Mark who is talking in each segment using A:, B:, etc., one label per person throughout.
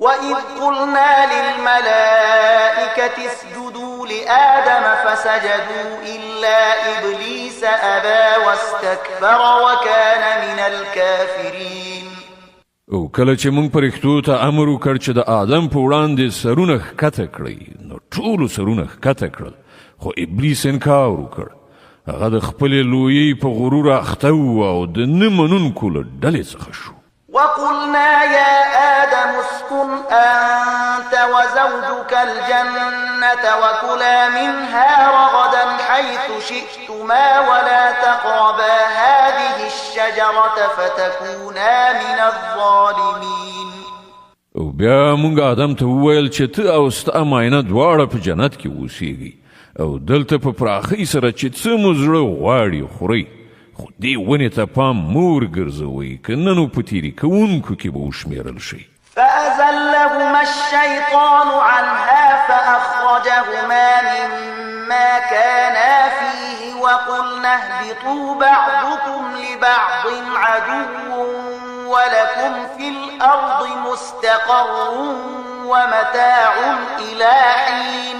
A: وإذ قلنا للملائكة اسجدوا لآدم فسجدوا إلا إبليس أبى واستكبر وكان من الكافرين.
B: او کله چې موږ پرښتو ته امر وکړ چې د آدم په وړاندې سرونه ښکته کړئ نو ټولو سرونه ښکته کړل خو ابلیس انکار وکړ. هغه د خپلې لویۍ په غرور اخته و او د نه منونکو له ډلې څخه شو.
A: وقلنا يا آدم اسكن أنت وزوجك الجنة وكلا منها رغدا حيث شئتما ولا تقربا هذه الشجرة فتكونا من الظالمين.
B: او بیا موږ آدم ته وویل چې ته او ستا ماینه دواړه په جنت کې اوسیږئ او دلته په پراخۍ سره چې څه مو زړه غواړي خورئ خو دې ونې ته پام مور ګرځوئ که نه نو په تېري کوونکو کې به وشمېرل شئ.
A: فأزلهما الشيطان عنها فأخرجهما مما كانا فيه وقلنا اهبطوا بعضكم لبعض عدو ولكم في الأرض مستقر ومتاع إلى حين.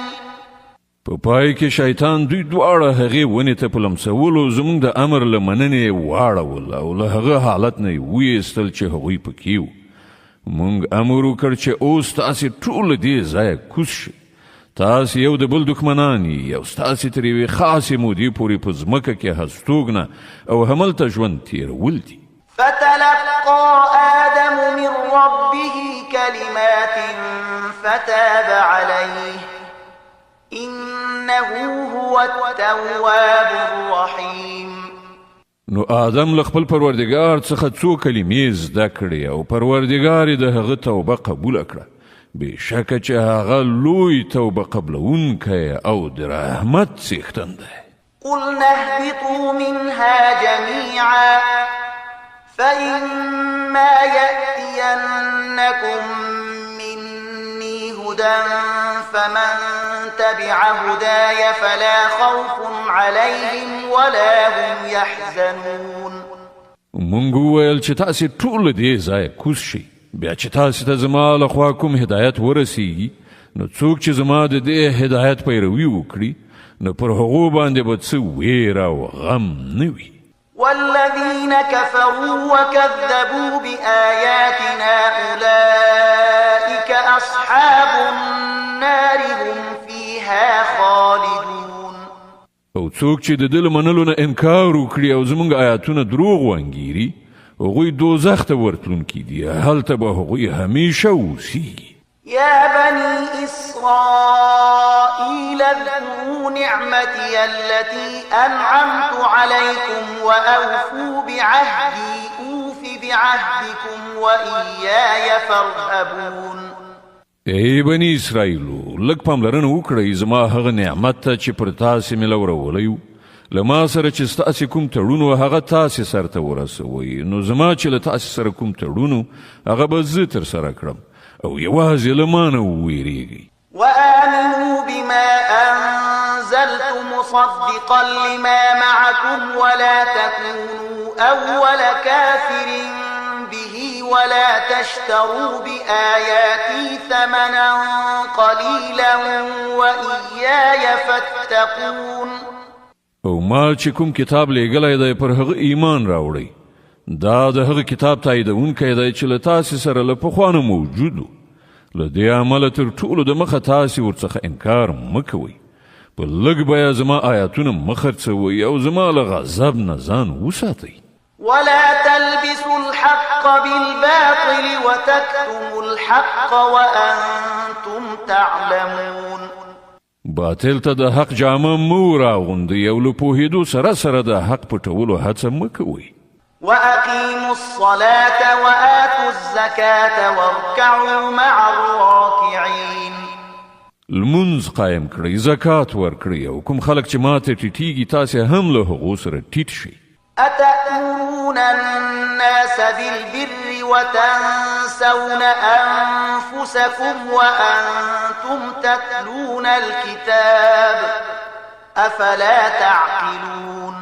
B: په پای کې شیطان دوی دواړه هغې ونې ته په لمسولو زموږ د امر له مننې واړول او له هغه حالت نه یې ویستل چې هغوی پکې وو. موږ امر وکړ چې اوس تاسې ټول دې ځایه کوز شئ. تاسې یو د بل دښمنان یې او ستاسې تر یوې خاصې مودې پورې په ځمکه کې هستوګنه او هملته ژوند تېرول دي.
A: فتلقى آدم من ربه كلمات فتاب عليه إنه هو التواب الرحيم.
B: نو آدم له خپل پروردګار څخه څو کلمې زده کړې او پروردګار یې د هغه توبه قبوله کړه. بېشکه چې هغه لوی توبه قبلونکی او د رحمت څښتن دی.
A: قلنا اهبطوا منها جميعا فإما يأتينكم مني هدى فمن تبع هداي فلا خوف عليهم ولا هم يحزنون.
B: مونږ وویل چې تاسې ټول دې ځایه کوز شئ. بیا چې تاسې ته زما له خوا کوم هدایت ورسیږي نو څوک چې زما د دې هدایت پیروي وکړي نو پر هغو باندې به څه ویره او غم نه وي.
A: والذين كفروا وكذبوا بآياتنا أولئك أصحاب النار هم فيها خالدون.
B: او څوک چې د ده له منلو نه انکار وکړي او زموږ آیاتونه دروغ وانګیري هغوی دوزخ ته ورتلونکي دي. هلته به هغوی همیشه اوسیږي.
A: يا بني إسرائيل اذكروا نعمتي التي أنعمت عليكم وأوفوا بعهدي أوف بعهدكم وإياي فارهبون.
B: ای بني اسرائیلو لږ پاملرنه وکړئ زما هغه نعمت ته چې پر تاسې مې لورولی و. له ما سره چې ستاسې کوم تړون و هغه تاسې سرته ورسوئ نو زما چې له تاسې سره کوم تړون و هغه به زه ترسره کړم او یوازې له ما نه وویریږئ.
A: وآمنوا بما أنزلت مصدقا لما معكم ولا تكونوا أول كافر به ولا تشتروا بآياتي ثمنا قليلا وإياي فاتقون.
B: او ما چې کوم کتاب لیږلی دی پر هغه ایمان راوړئ. دا د هغه کتاب تاییدونکی دی چې له تاسې سره له پخوا نه موجود و. له دې عمله تر ټولو د مخه تاسې ورڅخه انکار مه کوئ. په لږ بیه زما آیاتونه مه خرڅوئ او زما له غضب نه ځان وساتئ.
A: ولا تلبسوا الحق بالباطل وتكتموا الحق وأنتم تعلمون.
B: باطل ته د حق جامه مو راغوندئ او له پوهېدو سره سره د حق پټولو هڅه مه کوئ.
A: وأقيموا الصلاة وآتوا الزكاة واركعوا مع الراكعين.
B: لمونځ قایم کړئ، زکات ورکړئ او کوم خلک چې ماته ټیټیږي تاسې هم له هغو سره ټیټ شئ.
A: أتأمرون الناس بالبر وتنسون أنفسكم وأنتم تتلون الكتاب أفلا تعقلون.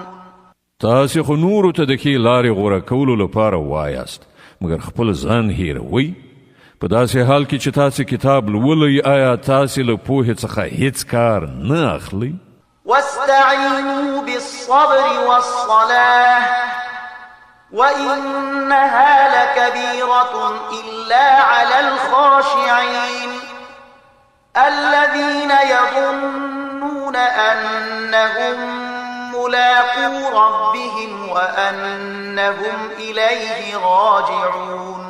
B: تاسې خو نورو ته د ښې لارې غوره کولو لپاره وایاست مګر خپل ځان هیروئ. په داسې حال کې چې تاسې کتاب لولئ آیا تاسې له پوهې څخه هیڅ کار نه اخلئ؟
A: واستعينوا بالصبر والصلاة وإنها لكبيرة إلا على الخاشعين الذين يظنون أنهم ملاقو ربهم وأنهم إليه راجعون.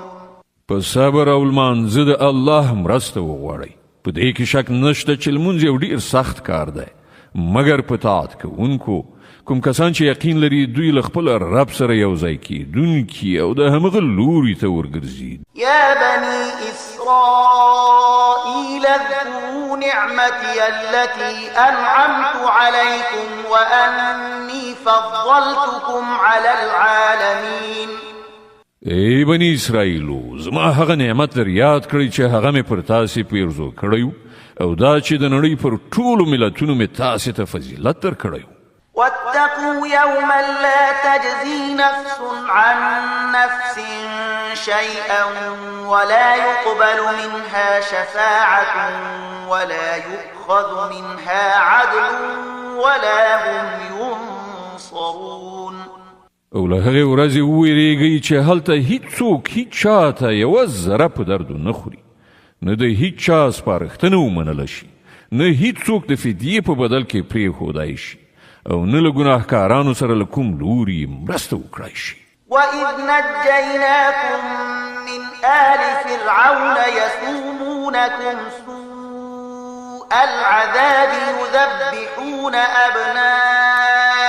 B: په صبر او لمانځه د الله مرسته وغواړئ. په دې کې شک نشته چې لمونځ یو ډېر سخت کار دی، مګر په طاعت کوونکو کوم کسان چې یقین لري دوی له خپل رب سره یو ځای کیدونکي او د همغه لوري ته ورګرځي.
A: يا بني إسرائيل اذكروا نعمتي التي أنعمت عليكم وأني فضلتكم على العالمين.
B: ای بنی اسرائیلو، زما هغه نعمت در یاد کړئ چې هغه مې پر تاسې پیرزو کړی او دا چې د نړۍ پر ټولو ملتونو مې تاسې ته فضیلت در کړی.
A: واتقوا يوما لا تجزي نفس عن نفس شيئا ولا يقبل منها شفاعة ولا يؤخذ منها عدل ولا هم ينصرون.
B: او له هغې ورځې وویرېږئ چې هلته هیڅوک هیڅ چا ته یوه ذره په دردو نه خوري، نه د هیڅ چا سپارښتنه ومنله شي، نه هیڅوک د فدیې په بدل کې پرېښودای شي او نه له ګناهکارانو سره له کوم لوري مرسته وکړای شي.
A: وإذ نجيناكم من آل فرعون يسومونكم سوء العذاب يذبحون أبناءكم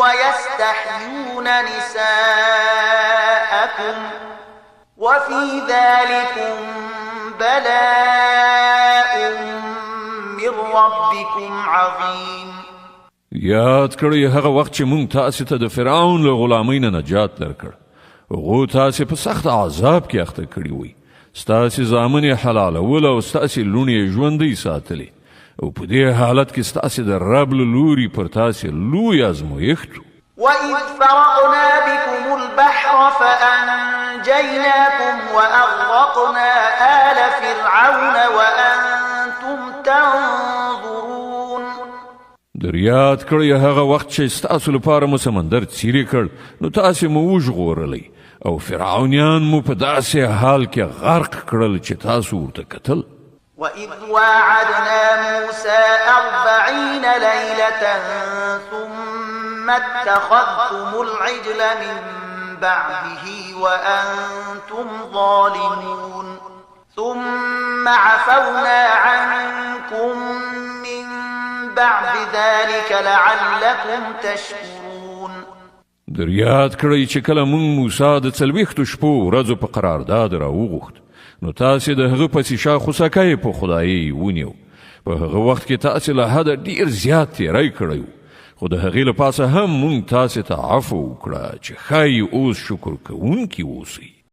A: ويستحيون نساءكم وفي ذلكم بلاء من ربكم عظيم.
B: یاد کړئ هغه وخت چې مونږ تاسې ته د فرعون له غلامۍ نه نجات درکړ. هغو تاسې په سخت عذاب کې اخته کړي وئ، ستاسې زامن یې حلالول او ستاسې لوڼې یې ژوندۍ ساتلې او په دې حالت کې ستاسې د رب له لوري پر تاسې لوی ازمویښت و.
A: وإذ فرقنا بكم البحر فأنجيناكم وأغرقنا آل فرعون وأنتم تنظرون.
B: در یاد کړئ هغه وخت چې ستاسو لپاره مو سمندر څیرې کړ نو تاسې مو وژغورئ او فرعونیان مو په داسې حال کې غرق کړل چې تاسو ورته کتل.
A: وإذ واعدنا موسى 40 ليلة ثم اتخذتم العجل من بعده وأنتم ظالمون ثم عفونا عنكم من بعد ذلك لعلكم تشكرون.
B: در یاد کړئ چې کله مونږ موسی د 40 شپو ورځو په قرارداد راوغوښت نو تاسې د هغه پسې شا خوسکی په خدایي ونیو. په هغه وخت کې تاسې له حده ډېر زیات تیری کړی و، خو د هغې له پاسه هم مونږ تاسې ته عفو وکړه چې ښایي اوس شکر کوونکي اوسئ.